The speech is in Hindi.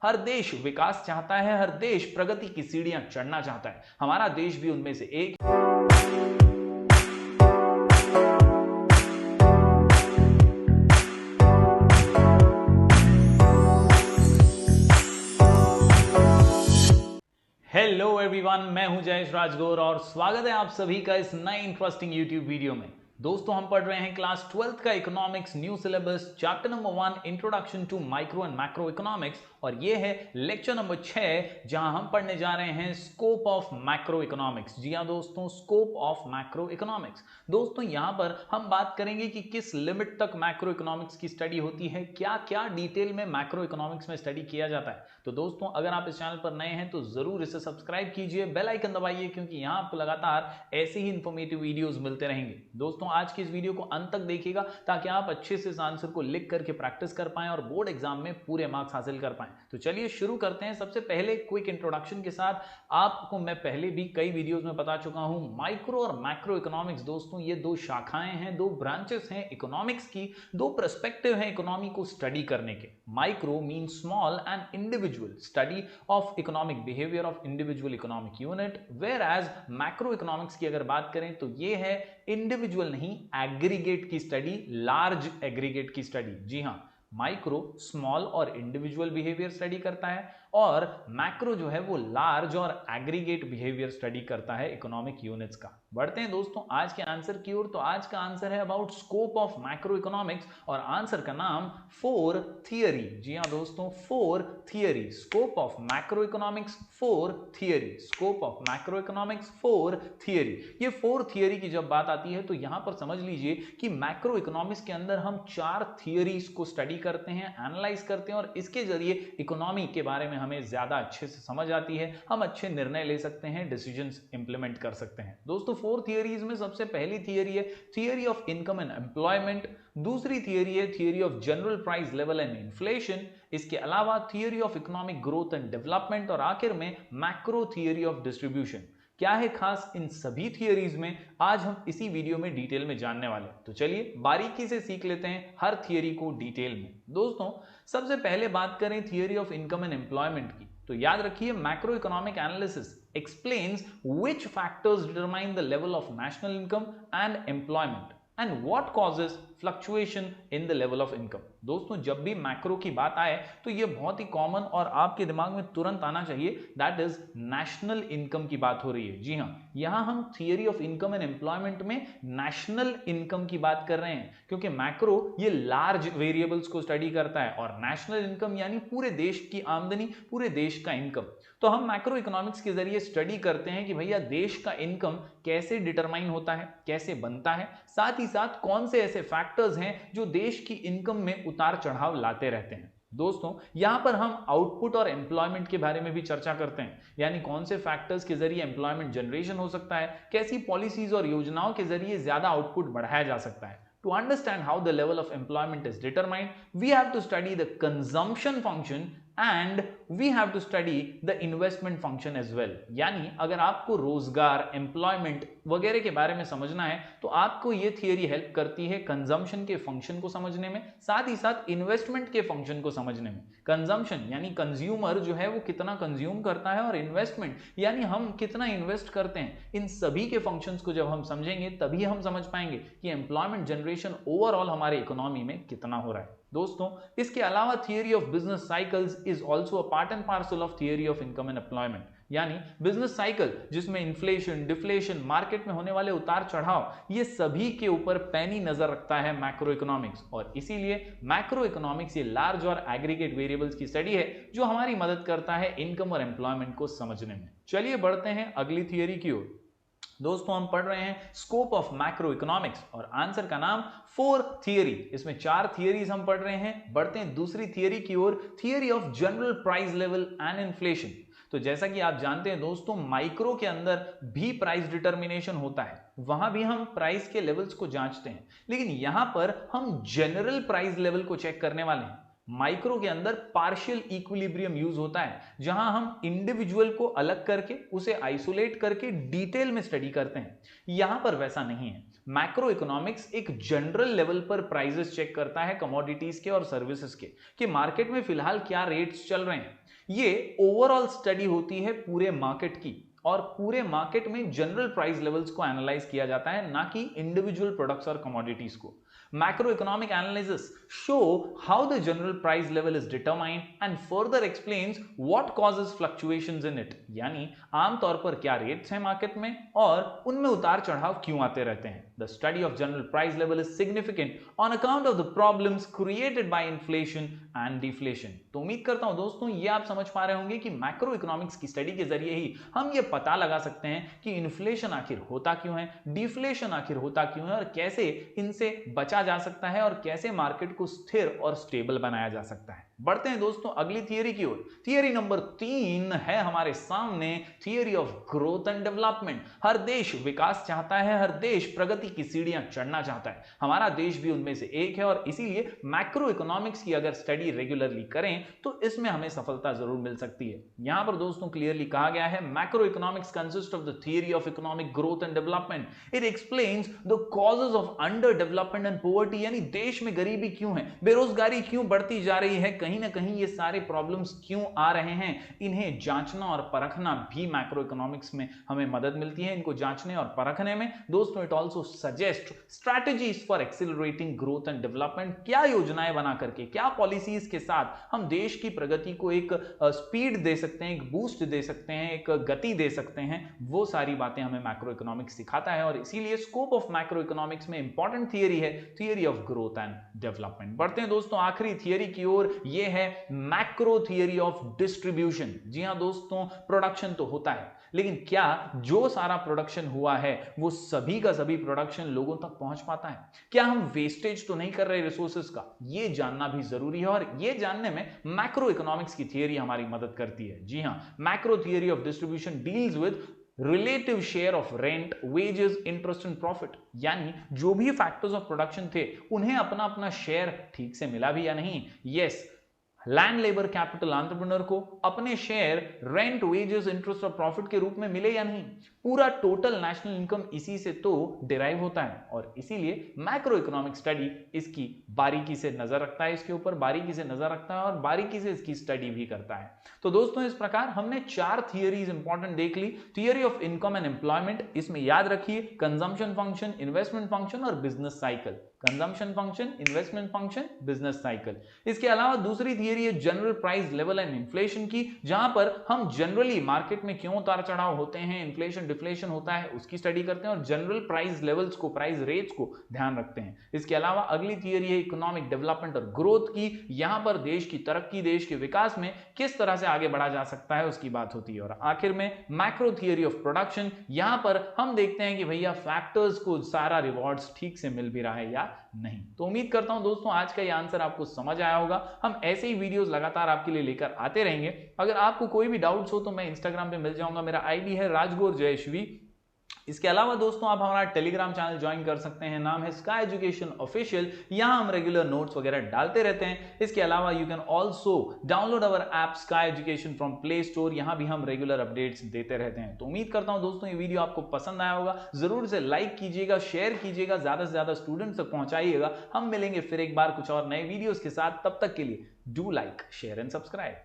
हर देश विकास चाहता है, हर देश प्रगति की सीढ़ियां चढ़ना चाहता है। हमारा देश भी उनमें से एक हेलो एवरीवन, मैं हूं जयेश राजगौर और स्वागत है आप सभी का इस नए इंटरेस्टिंग यूट्यूब वीडियो में। दोस्तों, हम पढ़ रहे हैं क्लास 12th का economics new syllabus, chapter number 1 introduction to micro and macro economics, और ये है लेक्चर नंबर 6 जहां हम पढ़ने जा रहे हैं स्कोप ऑफ मैक्रो इकोनॉमिक्स। जी हां दोस्तों, स्कोप ऑफ मैक्रो इकोनॉमिक्स। दोस्तों, यहां पर हम बात करेंगे कि किस लिमिट तक मैक्रो इकोनॉमिक्स की स्टडी होती है, क्या क्या डिटेल में मैक्रो इकोनॉमिक्स में स्टडी किया जाता है। तो दोस्तों, अगर आप इस चैनल पर नए हैं तो जरूर इसे सब्सक्राइब कीजिए, बेल आइकन दबाइए, क्योंकि यहां आपको लगातार ऐसे ही इंफॉर्मेटिव वीडियोस मिलते रहेंगे। दोस्तों, आज की इस वीडियो को अंत तक देखिएगा ताकि आप अच्छे से इस आंसर को लिख करके प्रैक्टिस कर पाएं और बोर्ड एग्जाम में पूरे मार्क्स हासिल कर पाएं। तो चलिए शुरू करते हैं। सबसे पहले क्विक इंट्रोडक्शन के साथ, आपको मैं पहले भी कई वीडियोस में बता चुका हूं, माइक्रो और मैक्रो इकोनॉमिक्स दोस्तों ये दो शाखाएं हैं, दो ब्रांचेस हैं इकोनॉमिक्स की, दो पर्सपेक्टिव हैं इकोनॉमी को स्टडी करने के। Micro mean small and individual study of economic behaviour of individual economic unit, whereas macro economics की अगर बात करें तो ये है इंडिविजुअल नहीं, एग्रीगेट की स्टडी, लार्ज एग्रीगेट की स्टडी। जी हां, माइक्रो स्मॉल और इंडिविजुअल बिहेवियर स्टडी करता है और मैक्रो जो है वो लार्ज और एग्रीगेट बिहेवियर स्टडी करता है इकोनॉमिक यूनिट्स का। बढ़ते हैं दोस्तों आज के आंसर की ओर। तो आज का आंसर है about scope of macro economics और आंसर का नाम फोर थियरी। जी हां दोस्तों, four theory, scope of macro economics four theory, scope of macro economics four theory. ये फोर थियरी की जब बात आती है तो यहां पर समझ लीजिए कि मैक्रो इकोनॉमिक्स के अंदर हम चार थियरीज को स्टडी करते हैं, एनालाइज करते हैं और इसके जरिए इकोनॉमी के बारे में हमें ज्यादा अच्छे से समझ आती है, हम अच्छे निर्णय ले सकते हैं, डिसीजंस इंप्लीमेंट कर सकते हैं। दोस्तों, फोर थियरीज में सबसे पहली थियरी है theory of income and employment, दूसरी थियरी है theory of general price level and inflation, इसके अलावा theory of economic growth and development और आखिर में मैक्रो थियरी ऑफ डिस्ट्रीब्यूशन। क्या है खास इन सभी थियरीज में, आज हम इसी वीडियो में डिटेल में जानने वाले हैं। तो चलिए बारीकी से सीख लेते हैं हर थियरी को डिटेल में। दोस्तों, सबसे पहले बात करें theory of income and employment की, तो याद रखिए macro economic analysis explains which factors determine the level of national income and employment and what causes fluctuation in the level of income। दोस्तों, जब भी मैक्रो की बात आए तो ये बहुत ही कॉमन और आपके दिमाग में तुरंत आना चाहिए, दैट इज नेशनल इनकम की बात हो रही है। जी हां, यहां हम theory of income and employment में नेशनल इनकम की बात कर रहे हैं, क्योंकि मैक्रो ये लार्ज वेरिएबल्स को स्टडी करता है और नेशनल इनकम यानी पूरे देश की आमदनी, पूरे देश का इनकम। तो हम मैक्रो इकोनॉमिक्स के जरिए स्टडी करते हैं कि भैया देश का इनकम कैसे डिटरमाइन होता है, कैसे बनता है, साथ ही साथ कौन से ऐसे फैक्टर्स हैं जो देश की इनकम में उतार चढ़ाव लाते रहते हैं। दोस्तों, यहां पर हम आउटपुट और एम्प्लॉयमेंट के बारे में भी चर्चा करते हैं, यानी कौन से फैक्टर्स के जरिए एम्प्लॉयमेंट जनरेशन हो सकता है, कैसी पॉलिसीज और योजनाओं के जरिए ज्यादा आउटपुट बढ़ाया जा सकता है। To understand how the level of employment is determined, we have to study the consumption function and we have to study the investment function as well। यानी अगर आपको रोजगार, एम्प्लॉयमेंट वगैरह के बारे में समझना है तो आपको ये थियरी हेल्प करती है कंजम्पशन के फंक्शन को समझने में, साथ ही साथ इन्वेस्टमेंट के फंक्शन को समझने में। कंजम्पशन यानी कंज्यूमर जो है वो कितना कंज्यूम करता है और इन्वेस्टमेंट यानी हम कितना इन्वेस्ट करते हैं। इन सभी के फंक्शंस को जब हम समझेंगे तभी हम समझ पाएंगे कि एम्प्लॉयमेंट जनरेशन ओवरऑल हमारे इकोनॉमी में कितना हो रहा है। दोस्तों, इसके अलावा theory of business cycles is also a part and parcel of theory of income and employment, यानी बिजनेस साइकिल जिसमें इन्फ्लेशन, डिफ्लेशन, मार्केट में होने वाले उतार चढ़ाव, ये सभी के ऊपर पैनी नजर रखता है मैक्रो इकोनॉमिक्स, और इसीलिए मैक्रो इकोनॉमिक्स ये लार्ज और एग्रीगेट वेरिएबल्स की स्टडी है जो हमारी मदद करता है इनकम और एम्प्लॉयमेंट को समझने में। चलिए बढ़ते हैं अगली थियरी की ओर। दोस्तों, हम पढ़ रहे हैं स्कोप ऑफ मैक्रो इकोनॉमिक्स और आंसर का नाम फोर थियरी। इसमें चार थियरीज हम पढ़ रहे हैं। बढ़ते हैं दूसरी थियरी की ओर, theory of general price level and inflation. तो जैसा कि आप जानते हैं दोस्तों, माइक्रो के अंदर भी प्राइस डिटर्मिनेशन होता है, वहां भी हम प्राइस के लेवल्स को जांचते हैं, लेकिन यहां पर हम जनरल प्राइस लेवल को चेक करने वाले हैं। माइक्रो के अंदर पार्शियल इक्विलिब्रियम यूज होता है, जहां हम इंडिविजुअल को अलग करके उसे आइसोलेट करके डिटेल में स्टडी करते हैं। यहां पर वैसा नहीं है। मैक्रो इकोनॉमिक्स एक जनरल लेवल पर प्राइसेस चेक करता है कमोडिटीज के और सर्विसेज के, कि मार्केट में फिलहाल क्या रेट्स चल रहे हैं। ये ओवरऑल स्टडी होती है पूरे मार्केट की, और पूरे मार्केट में जनरल प्राइस लेवल्स को एनालाइज किया जाता है, ना कि इंडिविजुअल प्रोडक्ट्स और कमोडिटीज को। Macroeconomic analysis show how the general price level is determined and further explains what causes fluctuations in it। यानी आमतौर पर क्या रेट्स हैं मार्केट में और उनमें उतार चढ़ाव क्यों आते रहते हैं। The study of general price level is significant on account of the problems created by inflation and deflation। तो उम्मीद करता हूं दोस्तों ये आप समझ पा रहे होंगे कि मैक्रो इकोनॉमिक्स की स्टडी के जरिए ही हम ये पता लगा सकते हैं कि इन्फ्लेशन आखिर होता क्यों है, डिफ्लेशन आखिर होता क्यों है, और कैसे इनसे बचा जा सकता है और कैसे मार्केट को स्थिर और स्टेबल बनाया जा सकता है। बढ़ते हैं दोस्तों अगली थियरी की ओर। थियरी नंबर 3 है हमारे सामने, theory of growth and development. हर देश विकास चाहता है, हर देश प्रगति की सीढ़ियां चढ़ना चाहता है। हमारा देश भी उनमें से एक है, और इसीलिए मैक्रो इकोनॉमिक्स की अगर स्टडी रेगुलरली करें तो इसमें हमें सफलता जरूर मिल सकती है। यहां पर दोस्तों क्लियरली कहा गया है, macro economics consist of the theory of economic growth and development. It explains the causes of under development and poverty. यानी देश में गरीबी क्यों है, बेरोजगारी क्यों बढ़ती जा रही है, कहीं ना कहीं ये सारे प्रॉब्लम्स क्यों आ रहे हैं, इन्हें जांचना और परखना भी मैक्रो इकोनॉमिक्स में हमें मदद मिलती है। इनको जांचने और परखने में दोस्तों it also suggest strategies for accelerating growth and development. क्या योजनाएं बना करके, क्या पॉलिसीज के साथ हम देश की प्रगति को एक स्पीड दे सकते हैं, एक बूस्ट दे सकते हैं, एक गति दे सकते हैं, वो सारी बातें हमें मैक्रो इकोनॉमिक्स सिखाता है। और इसीलिए स्कोप ऑफ मैक्रो इकोनॉमिक्स में इंपॉर्टेंट थियरी है theory of growth and development. बढ़ते हैं दोस्तों आखिरी थियरी की ओर, ये है मैक्रो थियरी ऑफ डिस्ट्रीब्यूशन। जी हां दोस्तों, प्रोडक्शन तो होता है, लेकिन क्या जो सारा प्रोडक्शन हुआ है वो सभी का सभी प्रोडक्शन लोगों तक पहुंच पाता है? क्या हम वेस्टेज तो नहीं कर रहे रिसोर्सेज का? ये जानना भी जरूरी है, और ये जानने में मैक्रो इकोनॉमिक्स की थियरी हमारी मदद करती है। जी हां, macro theory of distribution deals with relative share of rent, wages, interest and profit. यानी जो भी फैक्टर्स ऑफ प्रोडक्शन थे उन्हें अपना अपना शेयर ठीक से मिला भी या नहीं। Yes, land, labour, capital, entrepreneur को अपने शेयर रेंट, वेजेस, इंटरेस्ट और प्रॉफिट के रूप में मिले या नहीं। पूरा टोटल नेशनल इनकम इसी से तो डिराइव होता है, और इसीलिए मैक्रो इकोनॉमिक स्टडी इसकी बारीकी से नजर रखता है, इसके ऊपर बारीकी से नजर रखता है और बारीकी से इसकी स्टडी भी करता है। तो दोस्तों इस प्रकार हमने 4 थियरीज इंपॉर्टेंट देख ली। Theory of income and employment, इसमें याद रखिए कंजम्पशन फंक्शन, इन्वेस्टमेंट फंक्शन और business cycle. Consumption function, investment function, business cycle. इसके अलावा दूसरी थियरी है general price level and inflation की, जहां पर हम जनरली मार्केट में क्यों उतार चढ़ाव होते हैं, इन्फ्लेशन डिफ्लेशन होता है, उसकी स्टडी करते हैं और जनरल प्राइस लेवल्स को, प्राइस रेट्स को ध्यान रखते हैं। इसके अलावा अगली थियरी है इकोनॉमिक डेवलपमेंट और ग्रोथ की। यहां पर देश की तरक्की, देश के विकास में किस तरह से आगे बढ़ा जा सकता है उसकी बात होती है। और आखिर में मैक्रो थियरी ऑफ प्रोडक्शन, यहां पर हम देखते हैं कि भैया फैक्टर्स को सारा रिवॉर्ड्स ठीक से मिल भी रहा है या नहीं। तो उम्मीद करता हूं दोस्तों आज का ये आंसर आपको समझ आया होगा। हम ऐसे ही वीडियोस लगातार आपके लिए लेकर आते रहेंगे। अगर आपको कोई भी डाउट्स हो तो मैं इंस्टाग्राम पे मिल जाऊंगा, मेरा आईडी है राजगौर जयश्वी। इसके अलावा दोस्तों आप हमारा टेलीग्राम चैनल ज्वाइन कर सकते हैं, नाम है स्काई एजुकेशन ऑफिशियल। यहां हम रेगुलर नोट्स वगैरह डालते रहते हैं। इसके अलावा you can also download our app sky education from play store, यहां भी हम रेगुलर अपडेट्स देते रहते हैं। तो उम्मीद करता हूं दोस्तों ये वीडियो आपको पसंद आया होगा। जरूर से लाइक कीजिएगा, शेयर कीजिएगा, ज्यादा से ज्यादा स्टूडेंट्स तक पहुंचाइएगा। हम मिलेंगे फिर एक बार कुछ और नए वीडियोस के साथ, तब तक के लिए do like, share and subscribe.